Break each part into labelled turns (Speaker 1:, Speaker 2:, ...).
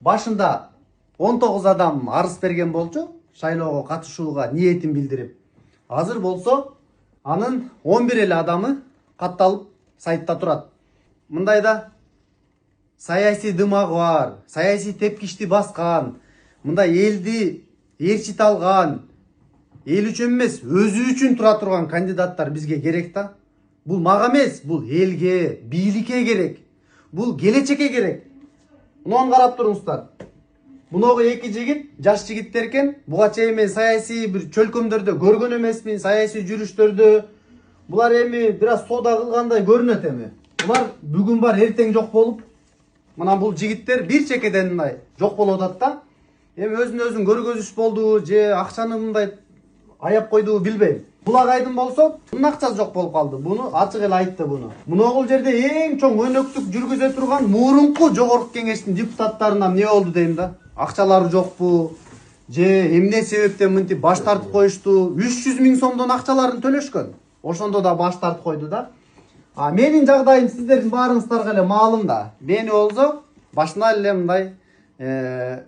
Speaker 1: Башында 19 адам арыз берген болчу, шайлоого катышууга ниетин билдирип. Азыр болсо анын 11 эле адамы катталып сайтта турат. Мындайда саясий дымагы бар, саясий тепкичти баскан, мындай элди ээрчите алган, эл үчүн эмес, өзү үчүн тура турган кандидаттар бизге керек да. Бул мага эмес, бул элге, бийликке керек. Бул келечекке керек. Мунун карап туруңуздар. Муногу эки жигит, жаш жигиттер экен. Буга чейин мен саясий бир чөлкөмдөрдө көргөн эмесмин, саясий жүрүштөрдө. Булар эми бир аз соода кылгандай көрүнөт эми. Булар бүгүн бар, эртең жок болуп, мына бул жигиттер бир чекеден мындай жок болуп атат да. Эми өзүн көргөзүш болду, же акчаны мындай аяп койду билбейм. Булагайдын болсо, мунун акчасы жок болуп калды. Буну ачык эле айтты буну. Муногул жерде эң чоң өнөктүк жүргүзө турган мурунку жогорку кеңештин депутаттарына эмне болду дейм да. Акчалары жокпу? Же эмне себептен мынтип баш тартып коюшту? 300 000 сомдон акчаларын төлөшкөн. Ошондо да баш тартып койду да. Менин жагдайым сиздердин баарыңыздарга эле маалым да. Мени болсо башына эле мындай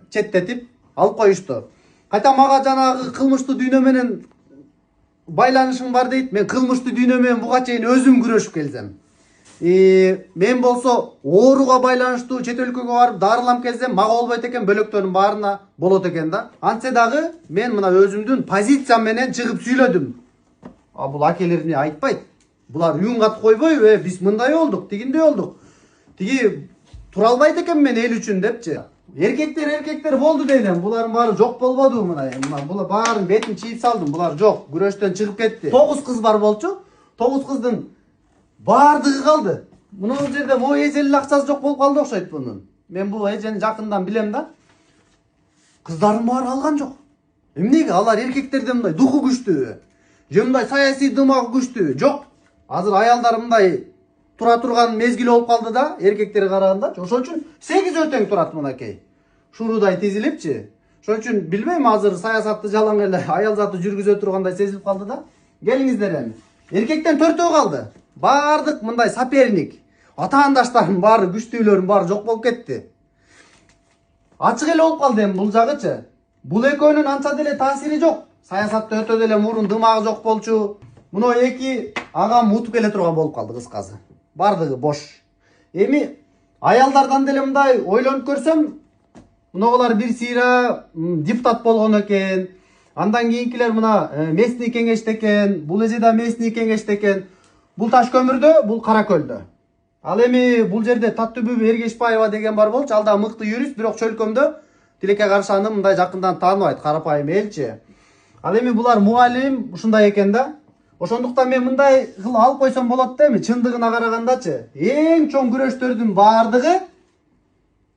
Speaker 1: четтетип алып коюшту. Кайта мага жанагы кылмыштуу дүйнө менен байланышың бар дейт. Мен кылмыштуу дүйнө менен буга чейин өзүм күрөшүп келсем. Мен болсо ооруга байланыштуу чет өлкөгө барып дарыланып келсем, мага болбойт экен, бөлөктөрдүн баарына болот экен да. Антсе дагы мен мына өзүмдүн позициям менен чыгып сүйлөдүм. Бул акелер эмне айтпайт. Булар үн катып койбойбу? Биз мындай болдук, тигиндей болдук. Тиги тура албайт экен мен эл үчүн депчи. Эркектер болду дейдим. Булардын баары жок болбоду мына. Булар баарын бетин чийип салдым. Булар жок, күрөштөн чыгып кетти. 9 кыз бар болчу. 9 кыздын баардыгы калды. Мына бул жерде могу эжелил акчасы жок болуп калды окшойт бунун. Мен бул эжени жакындан билем да. Кыздардын баары алган жок. Эмнеге алар эркектерден мындай духу күчтүү? Же мындай саясий дымагы күчтүү? Жок. Азыр аялдар мындай тура турган мезгил болуп калды да, эркектерге караганда. Ошон үчүн 8 өтөң турат мынакей. Шурудай тизилипчи. Ошон үчүн билбейм, азыр саясатты жалаң эле аял заты жүргүзө тургандай сезилип калды да. Келиңиздер эми. Эркектен 4өө калды. Бардык мындай соперник, атаандаштардын баары, күчтүүлөрдүн баары жок болуп кетти. Ачык эле болуп калды эми бул жагычы. Бул экөөнүн анча деле таасири жок. Саясатта өтө деле мурун дымагы жок болчу. Муну эки агам утуп келе турган болуп калды кыскасы. Бардыгы бош. Эми аялдардан деле мындай ойлонуп көрсөм, мунулар бир сыйра депутат болгон экен. Андан кийинкилер мына местный кеңеште экен, бул эже да местный кеңеште экен. Бул Таш көмүрдө, бул Кара көлдө. Ал эми бул жерде Таттүбү Эргешбаева деген бар болчу, ал да мыкты юрист, бирок чөлкөмдө Тилекке каршы аны мындай жакындан тааныбайт, карапайым элчи. Ал эми булар мугалим ушундай экен да. Ошондуктан мен мындай кылып алып койсом болот да эми, чындыгына карагандачы. Эң чоң күрөштөрдүн баардыгы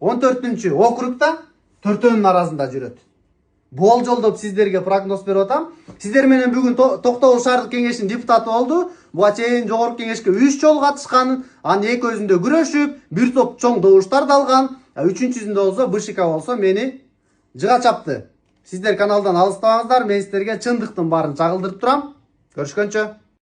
Speaker 1: 14-округда 4өөнүн арасында жүрөт. Болжолдоп сиздерге прогноз берип атам. Сиздер менен бүгүн Токтогул шаардык кеңештин депутаты болду. Буга чейин жогорку кеңешке 3 жолу катышкан. Анын экөөсүндө күрөшүп, бир топ чоң добуштарды алган. Үчүнчүсүндө болсо БШК болсо мени жыга чапты. Сиздер каналдан алыстабаңыздар, мен сиздерге чындыктын баарын чагылдырып турам. Көрүшкөнчө.